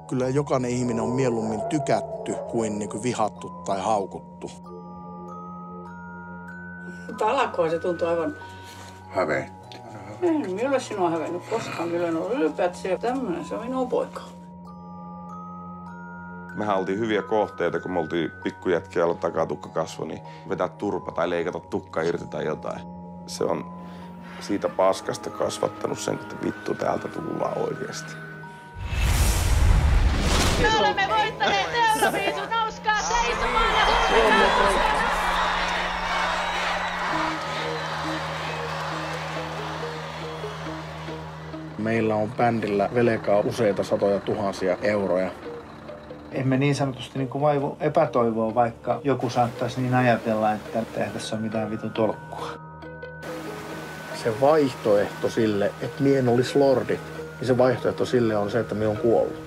Kyllä jokainen ihminen on mieluummin tykätty kuin vihattu tai haukuttu. Mutta alkoon se tuntui aivan... Hävetti. Ei minulle sinua hävennyt koskaan. Kyllä ne on ylpeä, että se tämmöinen, se on minun poika. Mehän oltiin hyviä kohteita, kun me oltiin pikkujätkiä, jolla takatukka kasvoi, niin vetää turpa tai leikata tukka irti tai jotain. Se on siitä paskasta kasvattanut sen, että vittu täältä tullaan oikeesti. Me olemme voittaneet Euroviisut, nouskaa seisomaan ja huudetaan! Meillä on bändillä velkaa useita satoja tuhansia euroja. Emme niin sanotusti niin vaivu epätoivoa, vaikka joku saattaisi niin ajatella, että eihän tässä ole mitään vitun tolkkua. Se vaihtoehto sille, että mie en olisi lordi, niin se vaihtoehto sille on se, että mie on kuollut.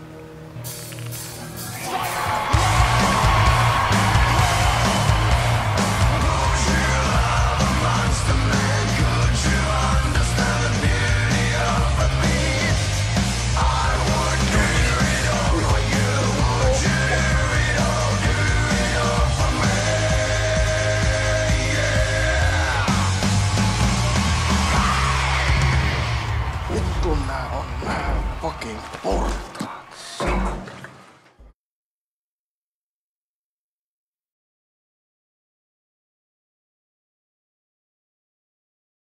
Vittu nää on fucking portaat.